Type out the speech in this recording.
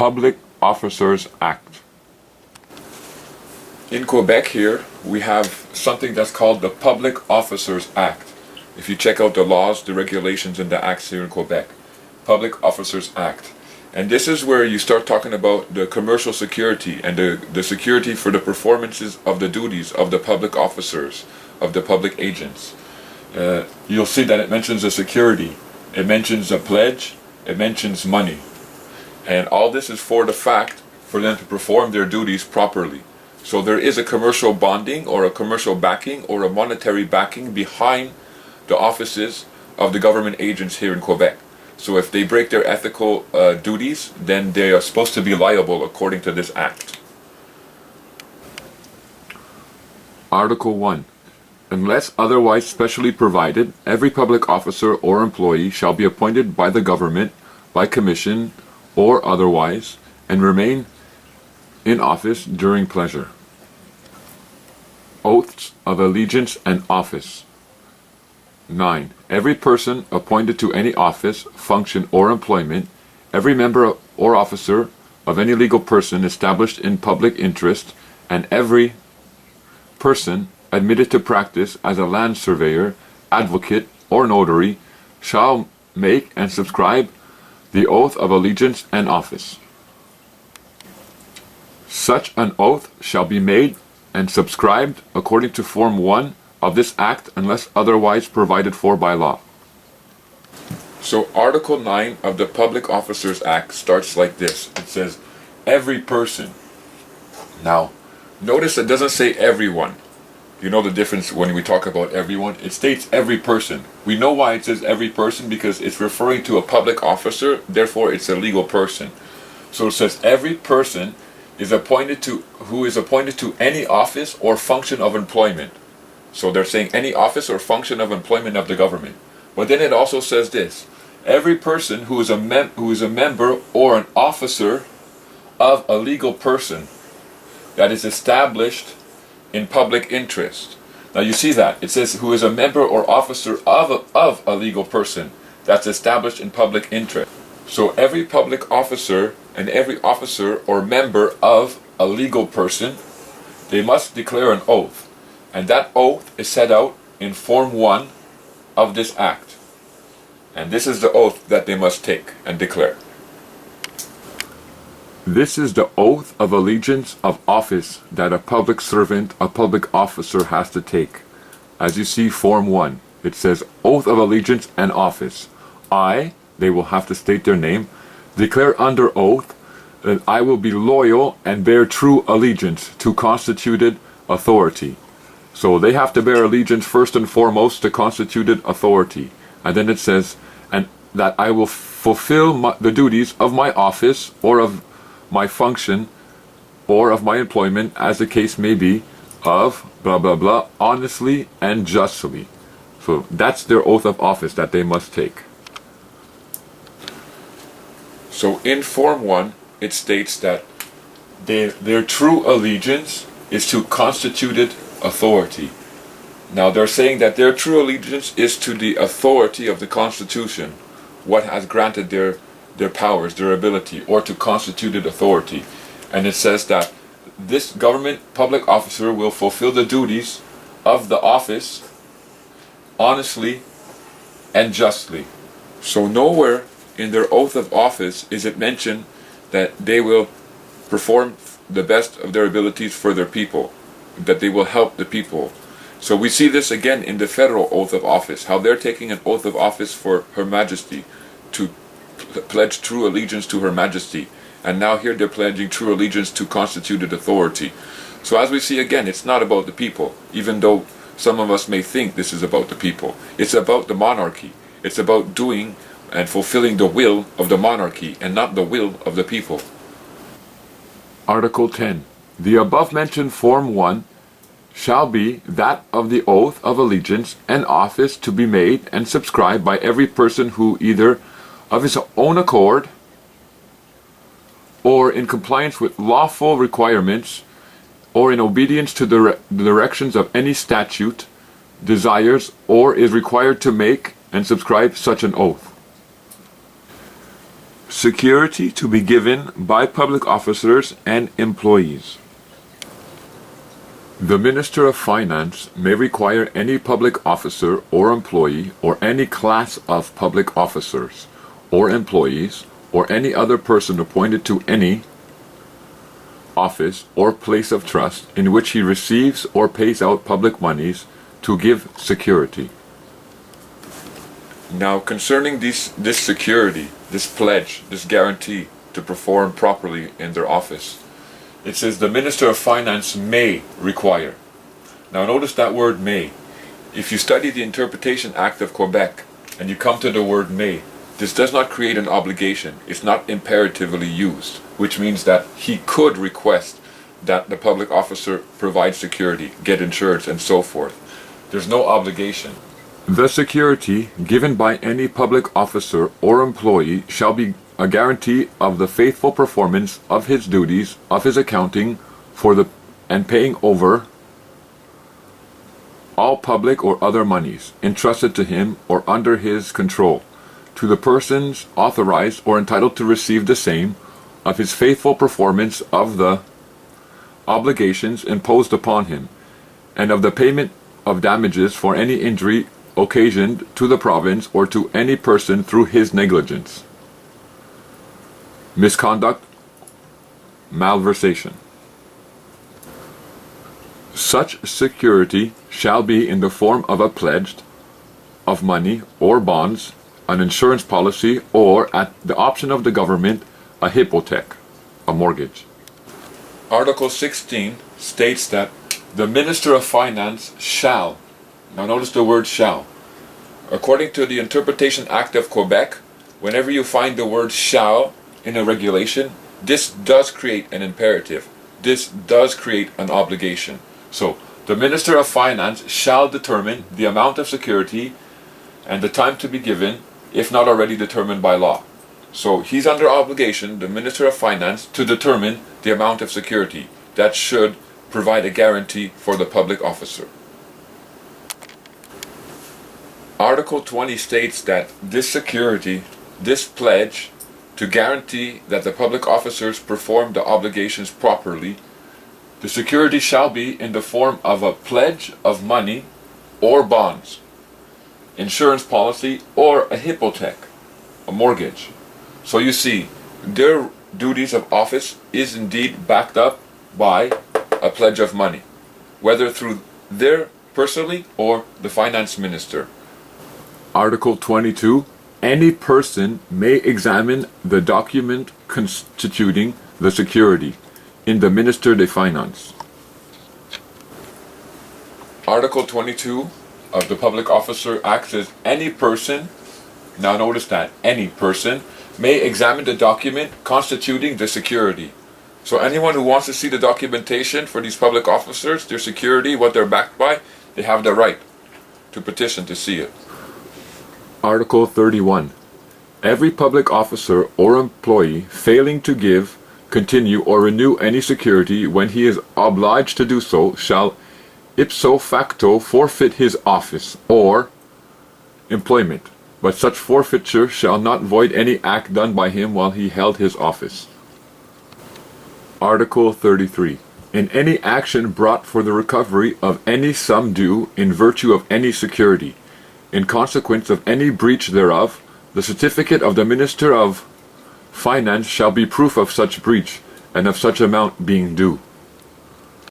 Public Officers Act. In Quebec here, we have something that's called the Public Officers Act. If you check out the laws, the regulations, and the acts here in Quebec, Public Officers Act. And this is where you start talking about the commercial security and the security for the performances of the duties of the public officers, of the public agents. You'll see that it mentions the security, it mentions a pledge, it mentions money. And all this is for the fact for them to perform their duties properly. So there is a commercial bonding or a commercial backing or a monetary backing behind the offices of the government agents here in Quebec. So if they break their ethical duties, then they are supposed to be liable according to this act. Article 1. Unless otherwise specially provided, every public officer or employee shall be appointed by the government, by commission, or otherwise, and remain in office during pleasure. Oaths of allegiance and office. 9. Every person appointed to any office, function, or employment, every member or officer of any legal person established in public interest, and every person admitted to practice as a land surveyor, advocate, or notary shall make and subscribe the oath of allegiance and office. Such an oath shall be made and subscribed according to Form 1 of this Act unless otherwise provided for by law. So Article 9 of the Public Officers Act starts like this. It says, every person. Now, notice it doesn't say everyone. You know the difference when we talk about everyone? It states every person. We know why it says every person, because it's referring to a public officer, therefore it's a legal person. So it says every person is appointed to, who is appointed to any office or function of employment. So they're saying any office or function of employment of the government. But then it also says this: every person who is a member or an officer of a legal person that is established in public interest. Now you see that it says who is a member or officer of a legal person that's established in public interest. So every public officer and every officer or member of a legal person, they must declare an oath. And that oath is set out in Form 1 of this Act. And this is the oath that they must take and declare. This is the oath of allegiance of office that a public servant, a public officer has to take. As you see, Form 1, it says oath of allegiance and office. I, they will have to state their name, declare under oath that I will be loyal and bear true allegiance to constituted authority. So they have to bear allegiance first and foremost to constituted authority. And then it says, and that I will fulfill the duties of my office or of my function or of my employment, as the case may be, of blah blah blah, honestly and justly. So that's their oath of office that they must take. So in Form 1, it states that their true allegiance is to constituted authority. Now they're saying that their true allegiance is to the authority of the Constitution, what has granted their powers, their ability, or to constituted authority. And it says that this government public officer will fulfill the duties of the office honestly and justly. So nowhere in their oath of office is it mentioned that they will perform the best of their abilities for their people, that they will help the people. So we see this again in the federal oath of office, how they're taking an oath of office for Her Majesty to pledge true allegiance to Her Majesty, and now here they're pledging true allegiance to constituted authority. So as we see again, it's not about the people, even though some of us may think this is about the people. It's about the monarchy. It's about doing and fulfilling the will of the monarchy and not the will of the people. Article 10. The above mentioned Form 1 shall be that of the oath of allegiance and office to be made and subscribed by every person who either of his own accord or in compliance with lawful requirements or in obedience to the directions of any statute desires or is required to make and subscribe such an oath. security to be given by public officers and employees. The Minister of Finance may require any public officer or employee or any class of public officers or employees or any other person appointed to any office or place of trust in which he receives or pays out public monies to give security. Now, concerning this security, this pledge, this guarantee to perform properly in their office, it says the Minister of Finance may require. Now notice that word may. If you study the Interpretation Act of Quebec and you come to the word may, this does not create an obligation. It's not imperatively used, which means that he could request that the public officer provide security, get insurance, and so forth. There's no obligation. The security given by any public officer or employee shall be a guarantee of the faithful performance of his duties, of his accounting for the and paying over all public or other monies entrusted to him or under his control, to the persons authorized or entitled to receive the same, of his faithful performance of the obligations imposed upon him, and of the payment of damages for any injury occasioned to the province or to any person through his negligence, misconduct, malversation. Such security shall be in the form of a pledge of money or bonds, an insurance policy, or, at the option of the government, a hypothec, a mortgage. Article 16 states that the Minister of Finance shall, now notice the word shall, according to the Interpretation Act of Quebec, whenever you find the word shall in a regulation, this does create an imperative. This does create an obligation. So, the Minister of Finance shall determine the amount of security and the time to be given, if not already determined by law. So, he's under obligation, the Minister of Finance, to determine the amount of security that should provide a guarantee for the public officer. Article 20 states that this security, this pledge, to guarantee that the public officers perform the obligations properly, the security shall be in the form of a pledge of money or bonds, insurance policy, or a hypothec, a mortgage. So you see, their duties of office is indeed backed up by a pledge of money, whether through their personally or the finance minister. Article 22. Any person may examine the document constituting the security in the Ministère des Finances. Article 22 of the Public Officer Act says any person, now notice that, any person may examine the document constituting the security. So anyone who wants to see the documentation for these public officers, their security, what they're backed by, they have the right to petition to see it. Article 31. Every public officer or employee failing to give, continue, or renew any security when he is obliged to do so shall ipso facto forfeit his office or employment, but such forfeiture shall not void any act done by him while he held his office. Article 33. In any action brought for the recovery of any sum due in virtue of any security, in consequence of any breach thereof, the certificate of the Minister of Finance shall be proof of such breach, and of such amount being due.